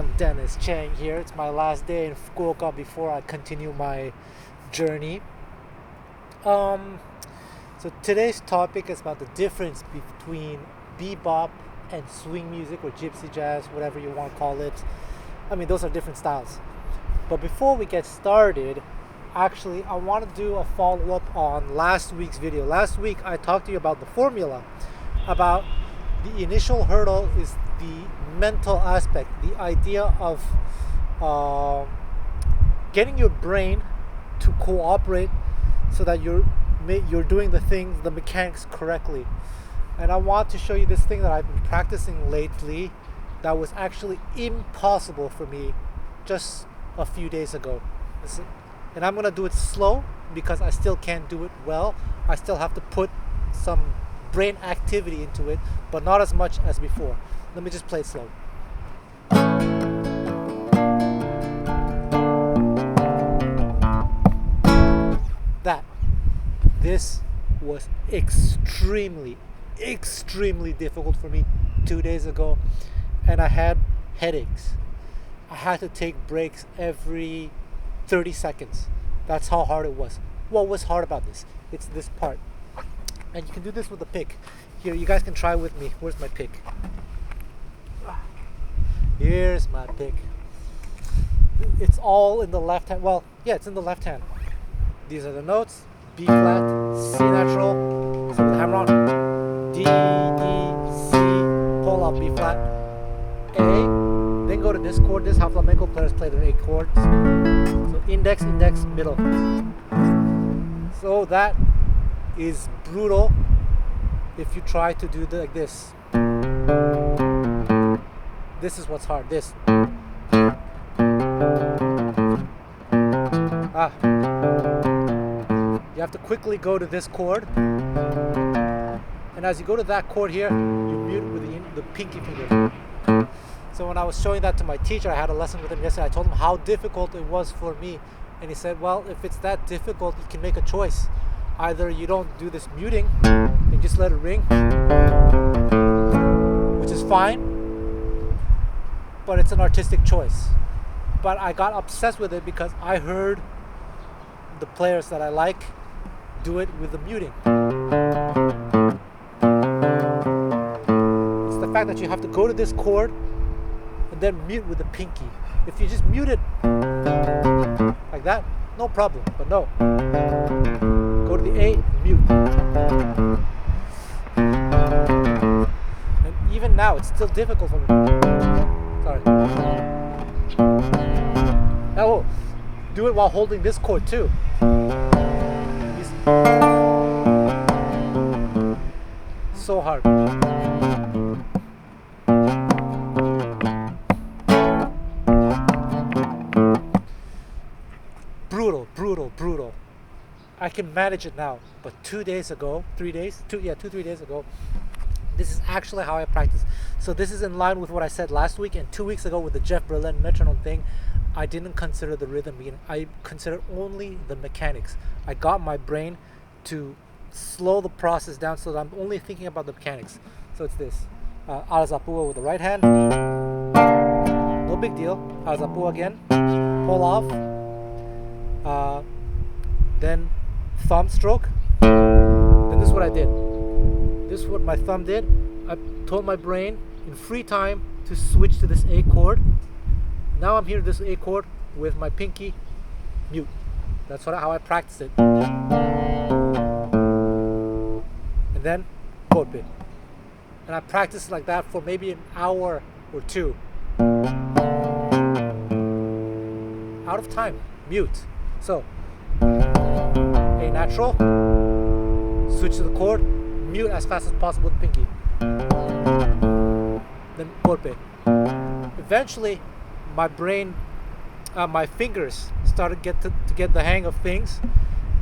everyone, Dennis Chang here. It's my last day in Fukuoka before I continue my journey. So today's topic is about the difference between bebop and swing music, or gypsy jazz, whatever you want to call it. I mean, those are different styles. But before we get started, actually, I want to do a follow-up on last week's video. Last week, I talked to you about the formula, about the initial hurdle is the mental aspect, the idea of getting your brain to cooperate so that you're doing the things, the mechanics correctly. And I want to show you this thing that I've been practicing lately that was actually impossible for me just a few days ago. And I'm going to do it slow because I still can't do it well. I still have to put some brain activity into it, but not as much as before. Let me just play it slow. This was extremely difficult for me 2 days ago, and I had headaches. I had to take breaks every 30 seconds. That's how hard it was. What was hard about this? It's this part. And you can do this with a pick. Here, you guys can try with me. Where's my pick? Here's my pick. It's all in the left hand. Well, yeah, it's in the left hand. These are the notes. B flat, C natural, so with the hammer on, D, D, C, pull up B flat, A, then go to this chord. This is how flamenco players play their 8 chords. So index, index, middle. So that is brutal if you try to do like this. This is what's hard, this. You have to quickly go to this chord, and as you go to that chord here, you mute with the pinky finger. So when I was showing that to my teacher, I had a lesson with him yesterday, I told him how difficult it was for me, and he said, well, if it's that difficult, you can make a choice. Either you don't do this muting and just let it ring, which is fine, but it's an artistic choice. But I got obsessed with it because I heard the players that I like do it with the muting. It's the fact that you have to go to this chord and then mute with the pinky. If you just mute it like that, no problem, but no. Go to the A, mute. And even now, it's still difficult for me. Sorry. Oh, do it while holding this chord too. So hard. Brutal. I can manage it now, but 2 days ago, 3 days, 3 days ago, this is actually how I practice. So this is in line with what I said last week and 2 weeks ago with the Jeff Berlin metronome thing. I didn't consider the rhythm being, I considered only the mechanics. I got my brain to slow the process down so that I'm only thinking about the mechanics. So it's this. Alzapua with the right hand. No big deal. Alzapua again. Pull off. Then thumb stroke. Then this is what I did. This is what my thumb did. I told my brain in free time to switch to this A chord. Now I'm here to this A chord with my pinky mute. That's how I practice it. And then golpe. And I practice like that for maybe an hour or two. Out of time, mute. So A natural, switch to the chord, mute as fast as possible with the pinky. Then golpe. Eventually, my brain, my fingers started to get the hang of things,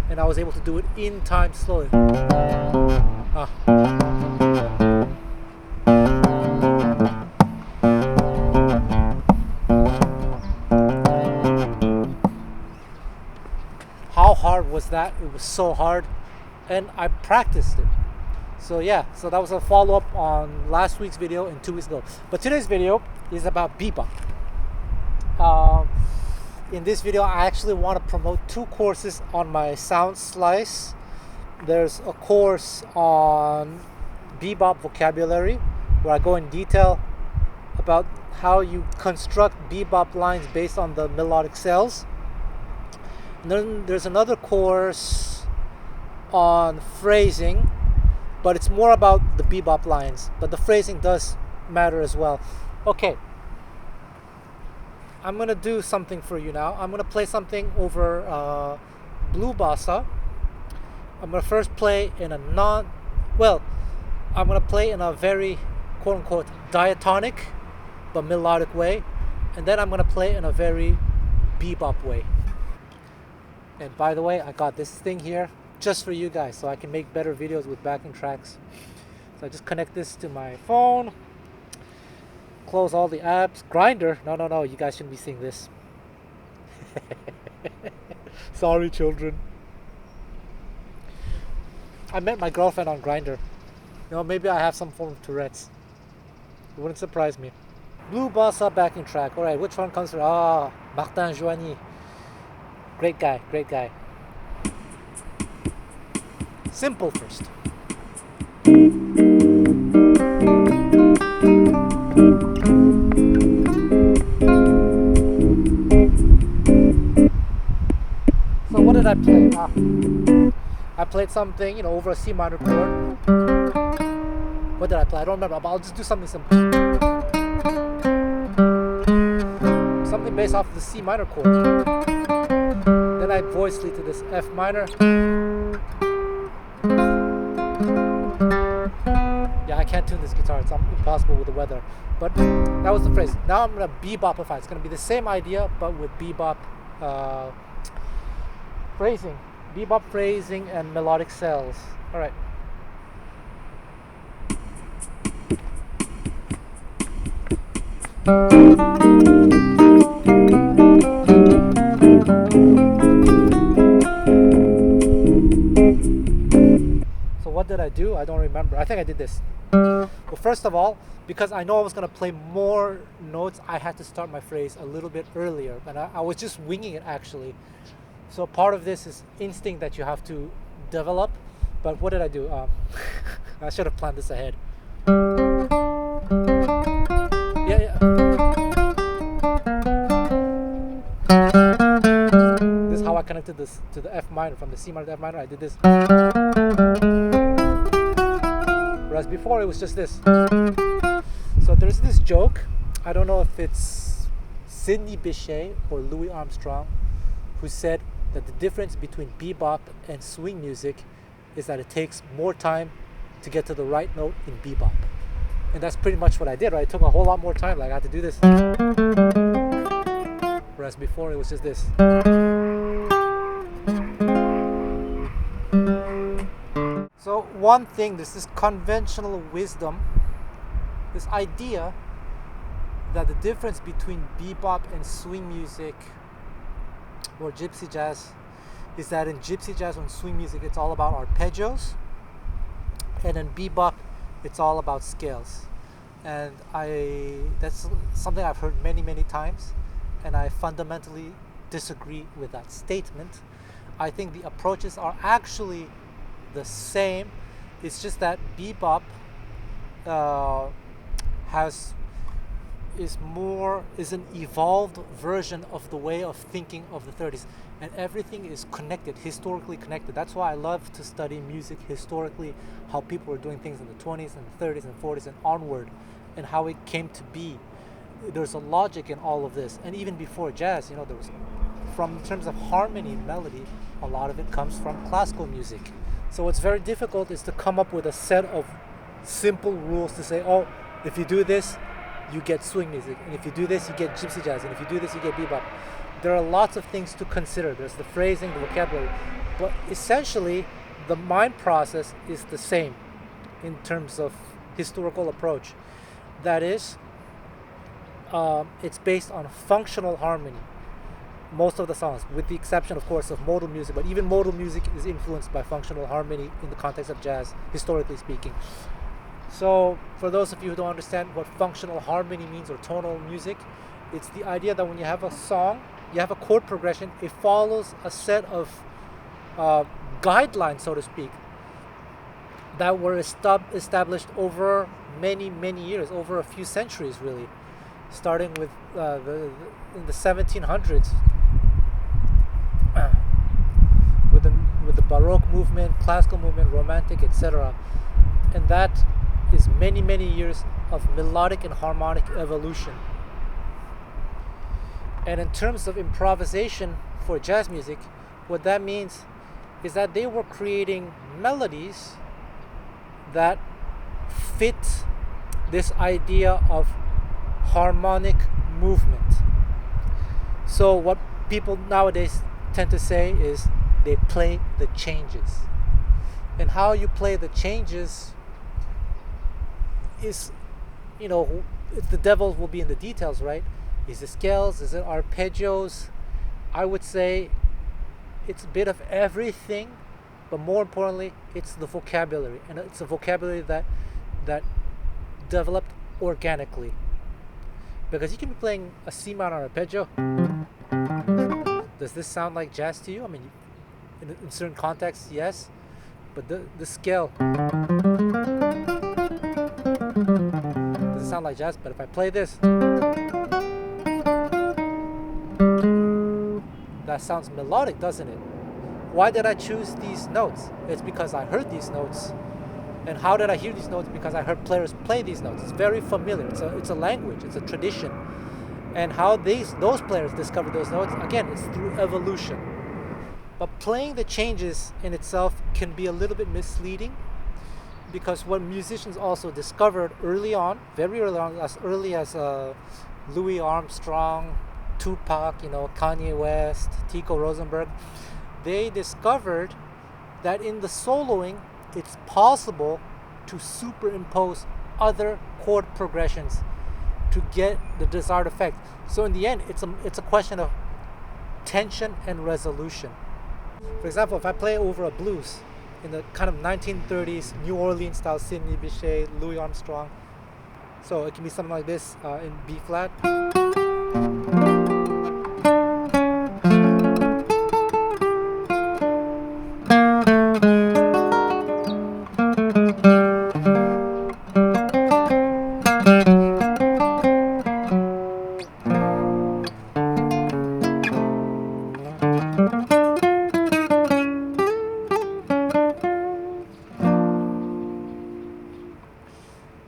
and I was able to do it in time slowly. How hard was that? It was so hard, and I practiced it. So yeah, so that was a follow-up on last week's video and 2 weeks ago. But today's video is about bebop. in this video, I actually want to promote 2 courses on my Sound Slice. There's a course on bebop vocabulary where I go in detail about how you construct bebop lines based on the melodic scales. And then there's another course on phrasing, but it's more about the bebop lines, but the phrasing does matter as well. Okay, I'm gonna do something for you now. I'm gonna play something over blue bossa. I'm gonna first play in a I'm gonna play in a very quote-unquote diatonic but melodic way, and then I'm gonna play in a very bebop way. And by the way, I got this thing here just for you guys so I can make better videos with backing tracks. So I just connect this to my phone, close all the apps. Grinder, no, you guys shouldn't be seeing this. Sorry, children. I met my girlfriend on Grinder. Maybe I have some form of Tourette's. It wouldn't surprise me. Blue bossa backing track. Alright, which one comes from? Martin Joigny. Great guy. Simple first. So what did I play? I played something, over a C minor chord. What did I play? I don't remember, but I'll just do something simple. Something based off of the C minor chord. Then I voice lead to this F minor. Yeah, I can't tune this guitar. It's impossible with the weather. But that was the phrase. Now I'm going to bebopify. It's going to be the same idea, but with bebop phrasing. Bebop phrasing and melodic scales. Alright. So what did I do? I don't remember. I think I did this. Well, first of all, because I know I was going to play more notes, I had to start my phrase a little bit earlier. And I was just winging it, actually. So part of this is instinct that you have to develop. But what did I do? I should have planned this ahead. Yeah. This is how I connected this to the F minor. From the C minor to F minor, I did this. Whereas before, it was just this. So there's this joke. I don't know if it's Sidney Bechet or Louis Armstrong who said that the difference between bebop and swing music is that it takes more time to get to the right note in bebop. And that's pretty much what I did, right? It took a whole lot more time. Like I had to do this. Whereas before it was just this. So one thing, there's this conventional wisdom, this idea that the difference between bebop and swing music or gypsy jazz is that in gypsy jazz and swing music it's all about arpeggios, and in bebop it's all about scales. And that's something I've heard many times, and I fundamentally disagree with that statement. I think the approaches are actually the same. It's just that bebop is an evolved version of the way of thinking of the 30s, and everything is connected, historically connected. That's why I love to study music historically, how people were doing things in the 20s and the 30s and 40s and onward, and how it came to be. There's a logic in all of this, and even before jazz, there was, in terms of harmony and melody, a lot of it comes from classical music. So what's very difficult is to come up with a set of simple rules to say, oh, if you do this, you get swing music, and if you do this, you get gypsy jazz, and if you do this, you get bebop. There are lots of things to consider. There's the phrasing, the vocabulary, but essentially the mind process is the same in terms of historical approach. That is, it's based on functional harmony. Most of the songs, with the exception, of course, of modal music, but even modal music is influenced by functional harmony in the context of jazz, historically speaking. So for those of you who don't understand what functional harmony means or tonal music, it's the idea that when you have a song you have a chord progression. It follows a set of guidelines, so to speak, that were established over many, many years, over a few centuries, really, starting with in the 1700s, with the Baroque movement, classical movement, Romantic, etc. And that is many, many years of melodic and harmonic evolution. And in terms of improvisation for jazz music, what that means is that they were creating melodies that fit this idea of harmonic movement. So what people nowadays tend to say is they play the changes. And how you play the changes is, the devil will be in the details, right? Is it scales? Is it arpeggios? I would say it's a bit of everything, but more importantly, it's the vocabulary. And it's a vocabulary that developed organically. Because you can be playing a C minor arpeggio. Does this sound like jazz to you? I mean, in certain contexts, yes. But the scale, does it sound like jazz? But if I play this, that sounds melodic, doesn't it? Why did I choose these notes? It's because I heard these notes. And how did I hear these notes? Because I heard players play these notes. It's very familiar. It's a language. It's a tradition. And how those players discovered those notes, again, it's through evolution. But playing the changes in itself can be a little bit misleading, because what musicians also discovered early on, very early on, as early as Louis Armstrong, Tupac, Kanye West, Tico Rosenberg, they discovered that in the soloing, it's possible to superimpose other chord progressions to get the desired effect. So in the end, it's a question of tension and resolution. For example, if I play over a blues in the kind of 1930s New Orleans style, Sidney Bechet, Louis Armstrong, so it can be something like this in B flat.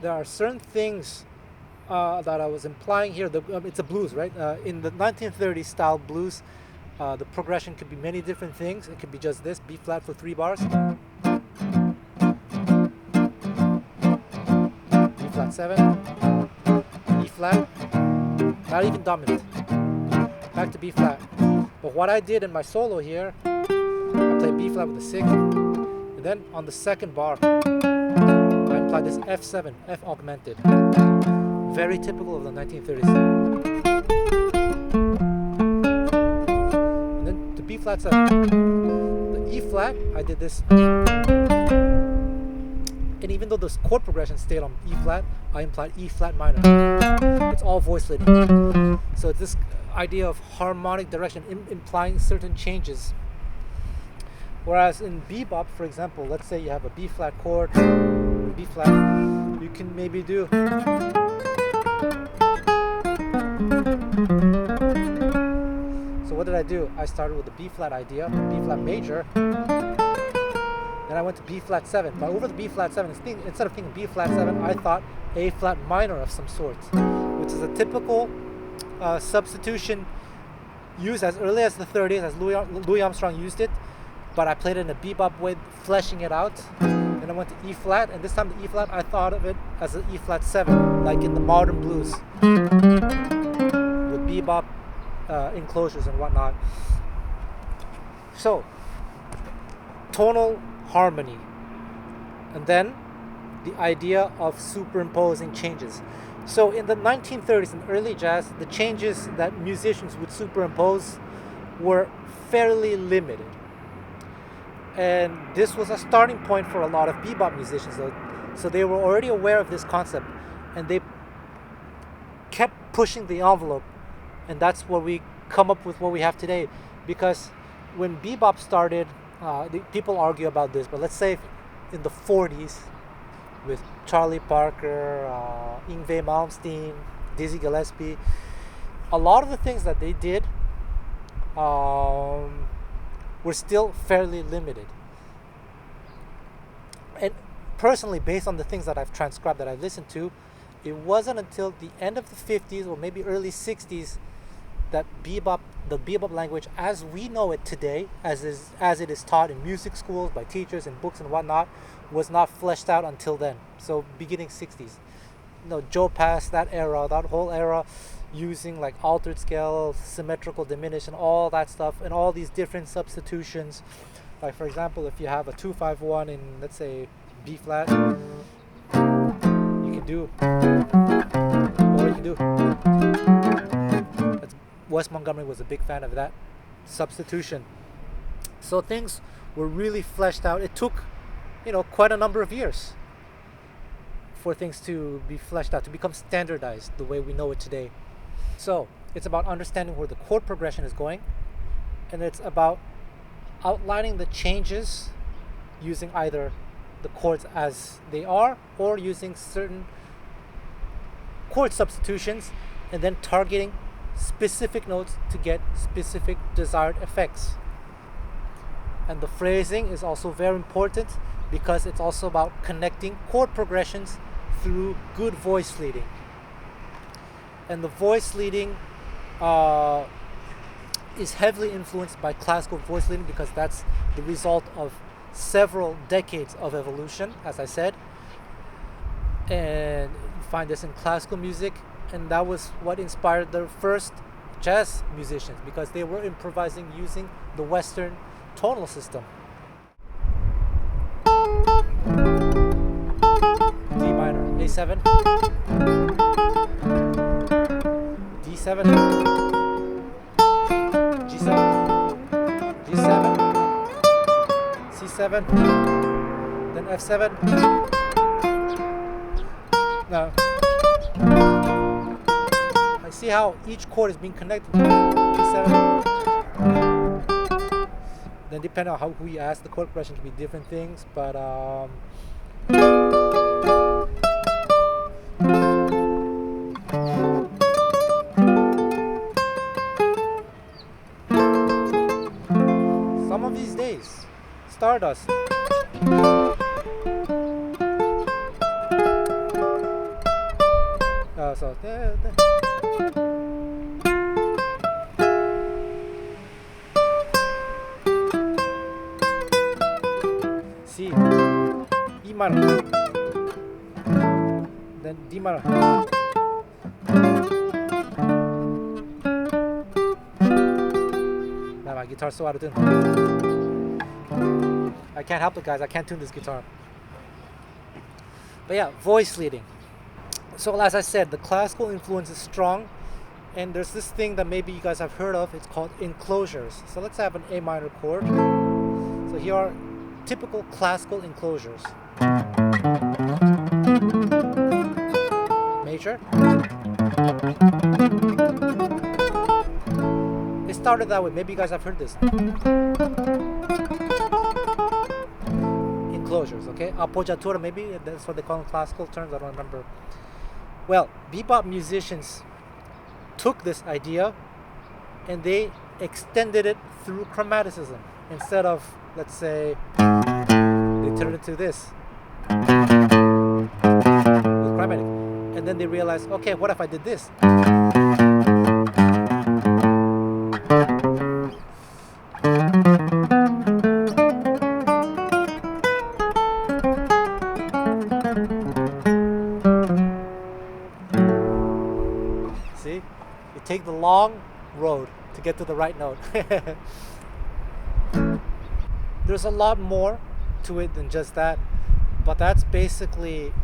There are certain things that I was implying here. It's a blues, right? In the 1930s style blues, the progression could be many different things. It could be just this, B flat for 3 bars, B flat 7, E flat, not even dominant, back to B flat. But what I did in my solo here, I played B flat with a 6, and then on the second bar, I applied this F7, F augmented. Very typical of the 1930s. And then to B flat 7. The E flat, I did this. And even though those chord progressions stayed on E flat, I implied E flat minor. It's all voice leading. So it's this idea of harmonic direction, implying certain changes. Whereas in bebop, for example, let's say you have a B flat chord, B flat, you can maybe do. So what did I do? I started with the B flat idea, B flat major, then I went to B flat 7. But over the B flat 7, instead of thinking B flat 7, I thought A flat minor of some sort, which is a typical substitution used as early as the 30s, as Louis Armstrong used it. But I played it in a bebop way, fleshing it out. Then I went to E flat, and this time the E flat, I thought of it as an E flat 7, like in the modern blues, with bebop enclosures and whatnot. So, tonal harmony, and then the idea of superimposing changes. So in the 1930s and early jazz, the changes that musicians would superimpose were fairly limited. And this was a starting point for a lot of bebop musicians. So they were already aware of this concept, and they kept pushing the envelope. And that's what we come up with what we have today. Because when bebop started, people argue about this, but let's say in the 40s with Charlie Parker, Yngwie Malmsteen, Dizzy Gillespie, a lot of the things that they did were still fairly limited. And personally, based on the things that I've transcribed, that I've listened to, it wasn't until the end of the 50s or maybe early 60s that the bebop language as we know it today, as it is taught in music schools by teachers and books and whatnot, was not fleshed out until then. So beginning 60s. Joe Pass, that whole era, using like altered scale, symmetrical diminution, all that stuff, and all these different substitutions. Like for example, if you have a 2-5-1 in, let's say, B flat, you can do, or you can do. Wes Montgomery was a big fan of that substitution. So things were really fleshed out. It took, quite a number of years for things to be fleshed out, to become standardized the way we know it today. So it's about understanding where the chord progression is going, and it's about outlining the changes using either the chords as they are or using certain chord substitutions, and then targeting specific notes to get specific desired effects. And the phrasing is also very important because it's also about connecting chord progressions through good voice leading. And the voice leading is heavily influenced by classical voice leading because that's the result of several decades of evolution, as I said. And you find this in classical music, and that was what inspired the first jazz musicians, because they were improvising using the Western tonal system. D minor, A7, D7, G7, G7, C7, then F7. Now, I see how each chord is being connected. G7. Then depending on who you ask, the chord progression can be different things, but some of these days, Stardust. C, E minor, then D minor. Now my guitar's so out of tune. I can't help it, guys. I can't tune this guitar. But yeah, voice leading. So as I said, the classical influence is strong, and there's this thing that maybe you guys have heard of. It's called enclosures. So let's have an A minor chord. So here are typical classical enclosures. Major. It started that way. Maybe you guys have heard this. Enclosures, okay? Appoggiatura, maybe that's what they call in classical terms. I don't remember. Well, bebop musicians took this idea and they extended it through chromaticism. Instead of, let's say, they turned it to this with chromatic. And then they realized, okay, what if I did this? See? You take the long road to get to the right note. There's a lot more to it than just that, but that's basically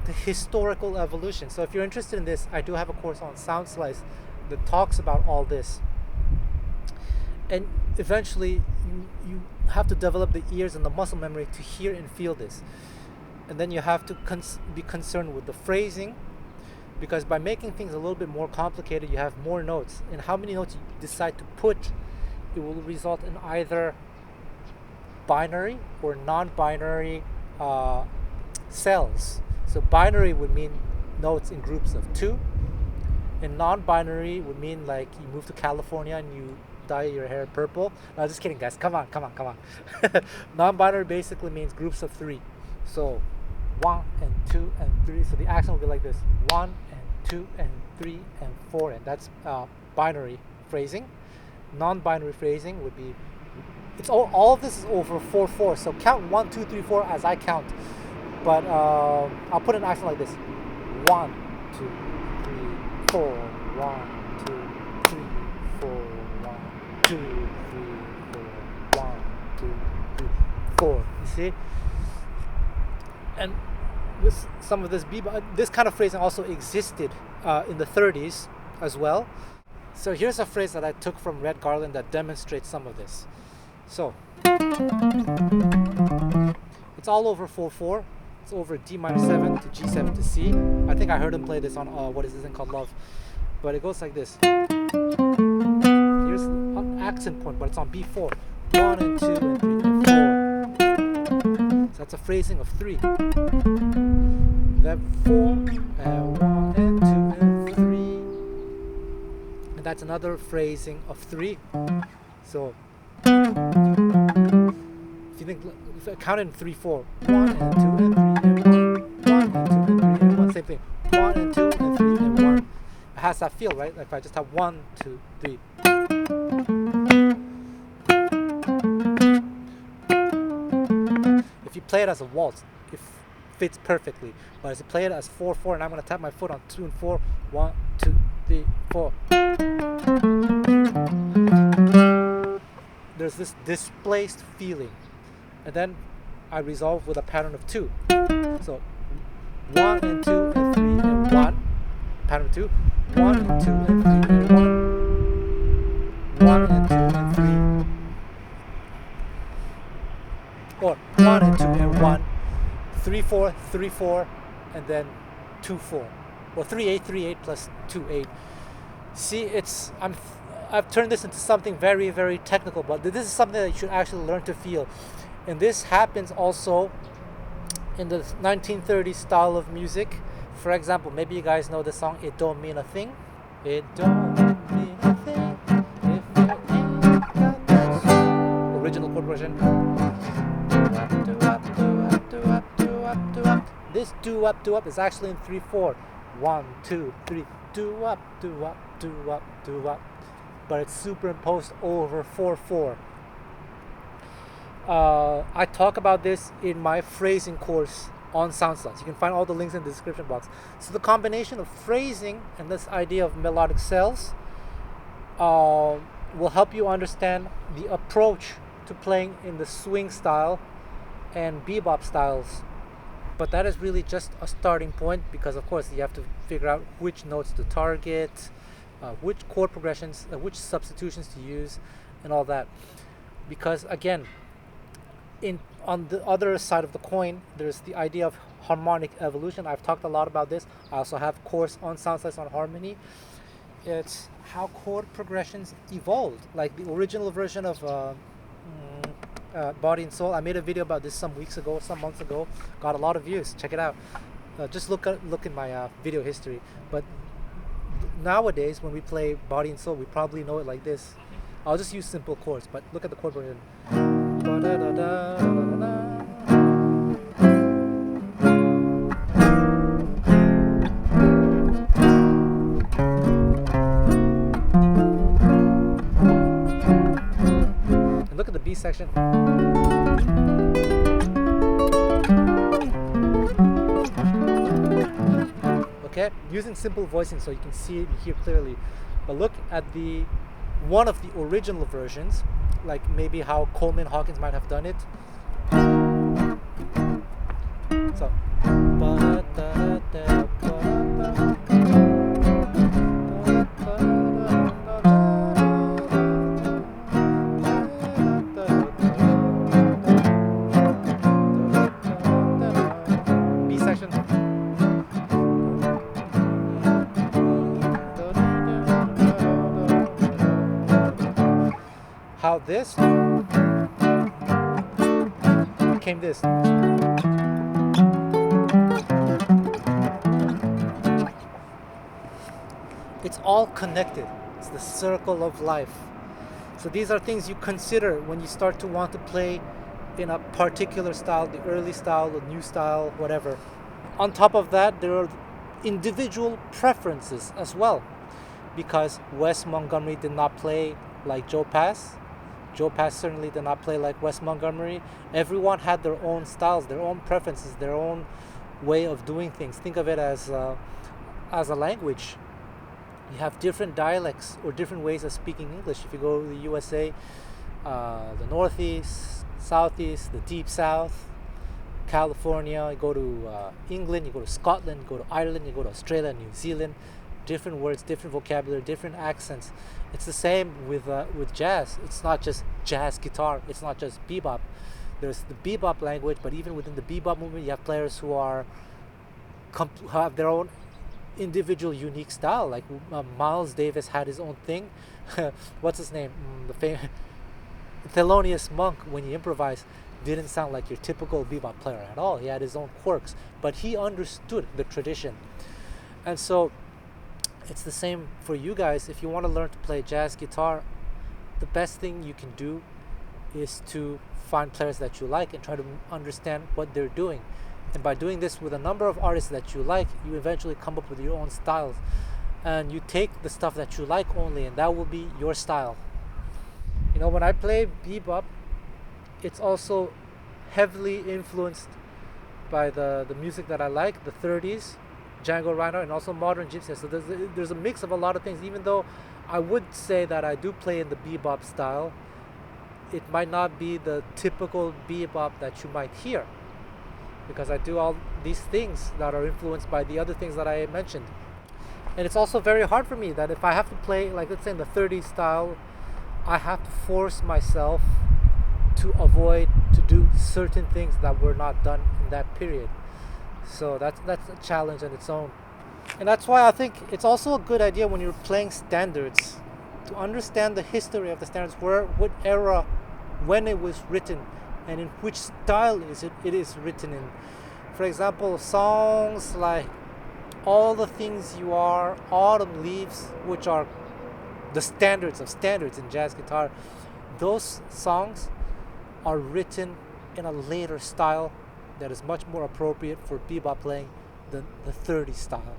the historical evolution. So if you're interested in this, I do have a course on Sound Slice that talks about all this. And eventually you have to develop the ears and the muscle memory to hear and feel this. And then you have to be concerned with the phrasing, because by making things a little bit more complicated, you have more notes, and how many notes you decide to put, it will result in either binary or non-binary cells. So binary would mean notes in groups of 2, and non-binary would mean like you move to California and you dye your hair purple. No, just kidding, guys. Come on. Non-binary basically means groups of 3. So 1 and 2 and 3. So the accent will be like this: 1 and 2 and 3 and 4, and that's binary phrasing. Non-binary phrasing would be, it's all of this is over 4/4. So count 1, 2, 3, 4 as I count. But I'll put an accent like this: 1, 2, 3, 4. 1, 2, 3, 4. 1, 2, 3, 4. 1, 2, 3, 4. You see? And with some of this bebop, this kind of phrasing also existed in the 30s as well. So here's a phrase that I took from Red Garland that demonstrates some of this. So it's all over 4/4. It's over D minor 7 to G7 to C. I think I heard him play this on what is this thing called Love. But it goes like this. Here's an accent point, but it's on B4. 1 and 2 and 3 and 4. So that's a phrasing of 3. Then 4 and 1 and 2 and 3. And that's another phrasing of 3. So if you think, if I count in 3/4, 1 and 2 and 3 and 1, 1 and 2 and 3 and 1, same thing. 1 and 2 and 3 and 1. It has that feel, right? Like if I just have 1, 2, 3. If you play it as a waltz, it fits perfectly. But as you play it as 4/4, and I'm going to tap my foot on 2 and 4, 1, 2, 3, 4. There's this displaced feeling, and then I resolve with a pattern of 2. So 1 and 2 and 3 and 1, pattern of 2. 1 and 2 and 3 and 1, 1 and 2 and 3, or 1 and 2 and 1, 3/4, 3/4, and then 2/4, or 3/8, 3/8 plus 2/8. See, I've turned this into something very, very technical, but this is something that you should actually learn to feel. And this happens also in the 1930s style of music. For example, maybe you guys know the song "It Don't Mean a Thing." It don't mean a thing if you ain't got that soul. Original chord progression. This do up is actually in 3/4. 1, 2, 3. Do up. But it's superimposed over 4/4. I talk about this in my phrasing course on SoundSlots. You can find all the links in the description box. So the combination of phrasing and this idea of melodic cells will help you understand the approach to playing in the swing style and bebop styles. But that is really just a starting point, because of course you have to figure out which notes to target, which chord progressions, which substitutions to use, and all that. Because again, on the other side of the coin, there's the idea of harmonic evolution. I've talked a lot about this. I also have a course on SoundSlice on harmony. It's how chord progressions evolved, like the original version of Body and Soul. I made a video about this some months ago. Got a lot of views. Check it out. Just look in my video history. But nowadays, when we play Body and Soul, we probably know it like this. I'll just use simple chords, but look at the chord progression. And look at the B section. Okay, using simple voicing so you can see it and hear clearly. But look at one of the original versions, like maybe how Coleman Hawkins might have done it. So B section. this came this. It's all connected. It's the circle of life. So these are things you consider when you start to want to play in a particular style, the early style, the new style, whatever. On top of that, there are individual preferences as well, because Wes Montgomery did not play like Joe Pass. Joe Pass certainly did not play like Wes Montgomery. Everyone had their own styles, their own preferences, their own way of doing things. Think of it as a language. You have different dialects or different ways of speaking English. If you go to the USA, the Northeast, Southeast, the Deep South, California, you go to England, you go to Scotland, you go to Ireland, you go to Australia, New Zealand, different words, different vocabulary, different accents. It's the same with jazz. It's not just jazz guitar. It's not just bebop. There's the bebop language, but even within the bebop movement, you have players who have their own individual unique style. Like Miles Davis had his own thing. What's his name? The famous Thelonious Monk, when he improvised, didn't sound like your typical bebop player at all. He had his own quirks, but he understood the tradition. And so it's the same for you guys. If you want to learn to play jazz guitar, the best thing you can do is to find players that you like and try to understand what they're doing. And by doing this with a number of artists that you like, you eventually come up with your own styles. And you take the stuff that you like only, and that will be your style. You know, when I play bebop, it's also heavily influenced by the music that I like, the 30s, Django Reinhardt, and also modern Gypsy. So there's a mix of a lot of things. Even though I would say that I do play in the bebop style, it might not be the typical bebop that you might hear, because I do all these things that are influenced by the other things that I mentioned. And it's also very hard for me that if I have to play, like let's say in the 30s style, I have to force myself to avoid to do certain things that were not done in that period. So that's a challenge on its own. And that's why I think it's also a good idea when you're playing standards to understand the history of the standards, what era, when it was written, and in which style it is written in. For example, songs like All the Things You Are, Autumn Leaves, which are the standards of standards in jazz guitar, those songs are written in a later style that is much more appropriate for bebop playing than the 30s style.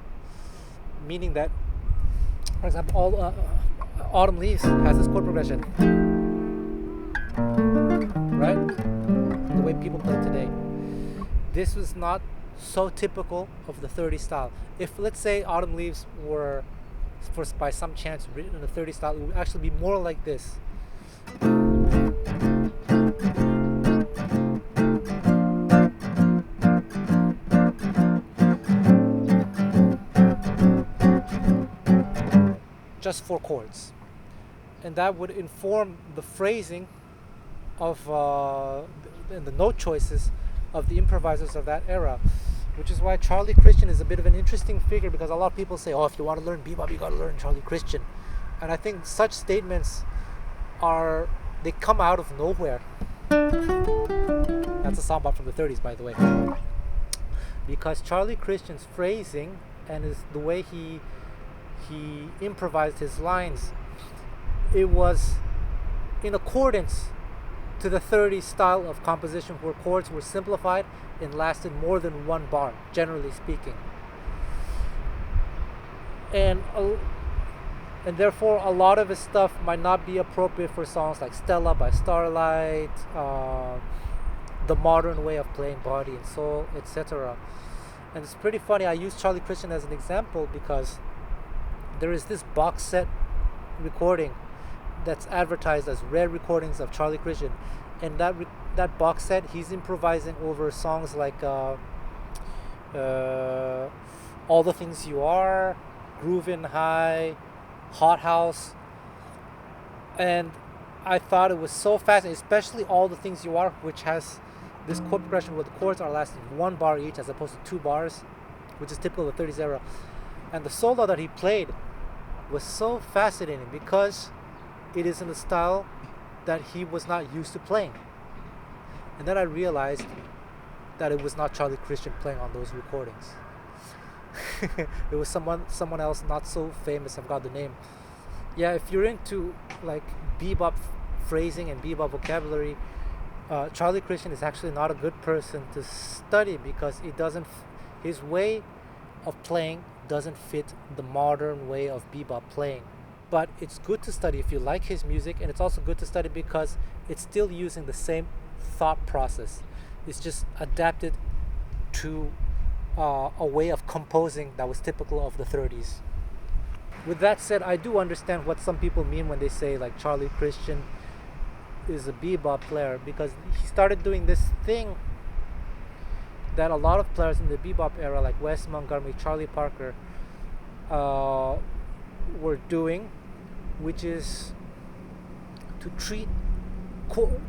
Meaning that, for example, Autumn Leaves has this chord progression, right? The way people play today. This was not so typical of the 30s style. If, let's say, Autumn Leaves were, by some chance, written in the 30s style, it would actually be more like this. Just 4 chords, and that would inform the phrasing of and the note choices of the improvisers of that era, which is why Charlie Christian is a bit of an interesting figure, because a lot of people say, oh, if you want to learn bebop, you got to learn Charlie Christian. And I think such statements they come out of nowhere. That's a soundbite from the 30s, by the way. Because Charlie Christian's phrasing and the way he improvised his lines, it was in accordance to the 30s style of composition, where chords were simplified and lasted more than 1 bar, generally speaking. And therefore a lot of his stuff might not be appropriate for songs like Stella by Starlight, the modern way of playing Body and Soul, etc. And it's pretty funny, I use Charlie Christian as an example because there is this box set recording that's advertised as rare recordings of Charlie Christian, and that box set, he's improvising over songs like All the Things You Are, Groovin' High, Hot House. And I thought it was so fascinating, especially All the Things You Are, which has this chord progression where the chords are lasting 1 bar each as opposed to 2 bars, which is typical of the 30s era. And the solo that he played was so fascinating because it is in the style that he was not used to playing. And then I realized that it was not Charlie Christian playing on those recordings. It was someone else, not so famous. I've got the name. Yeah, if you're into like bebop phrasing and bebop vocabulary, Charlie Christian is actually not a good person to study, because his way of playing doesn't fit the modern way of bebop playing. But it's good to study if you like his music, and it's also good to study because it's still using the same thought process. It's just adapted to a way of composing that was typical of the 30s. With that said, I do understand what some people mean when they say like Charlie Christian is a bebop player, because he started doing this thing that a lot of players in the bebop era, like Wes Montgomery, Charlie Parker, were doing, which is to treat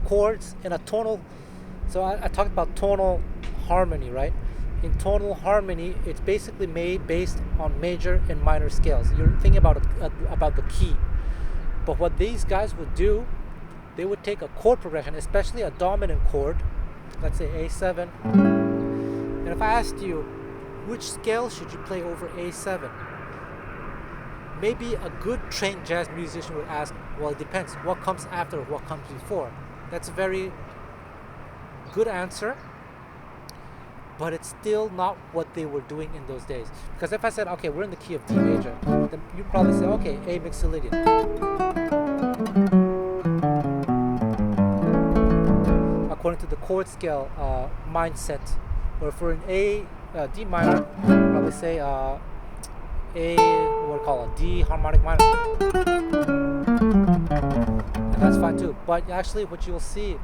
chords in a tonal. So I talked about tonal harmony, right? In tonal harmony, it's basically based on major and minor scales. You're thinking about the key. But what these guys would do, they would take a chord progression, especially a dominant chord, let's say A7. And if I asked you, which scale should you play over A7? Maybe a good trained jazz musician would ask, well, it depends. What comes after, what comes before? That's a very good answer, but it's still not what they were doing in those days. Because if I said, okay, we're in the key of D major, then you'd probably say, okay, A mixolydian. According to the chord scale mindset. Or if we're in D minor, probably say what do we call it, D harmonic minor. And that's fine too. But actually what you'll see,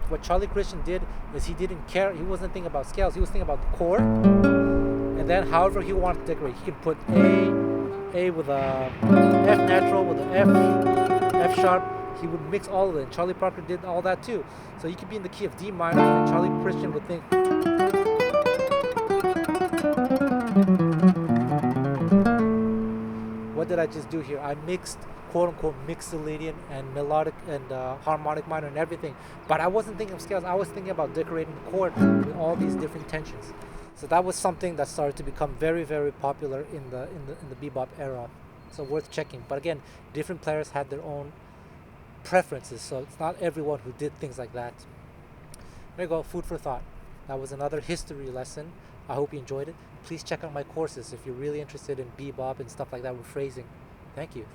what Charlie Christian did is he didn't care. He wasn't thinking about scales. He was thinking about the chord. And then however he wanted to decorate, he could put A with a F natural, with an F sharp. He would mix all of it. And Charlie Parker did all that too. So you could be in the key of D minor, and Charlie Christian would think, what did I just do here? I mixed quote unquote mixolydian and melodic and harmonic minor and everything. But I wasn't thinking of scales. I was thinking about decorating the chord with all these different tensions. So that was something that started to become very, very popular in the bebop era. So worth checking. But again, different players had their own preferences, so it's not everyone who did things like that. There you go, food for thought. That was another history lesson. I hope you enjoyed it. Please check out my courses if you're really interested in bebop and stuff like that with phrasing. Thank you.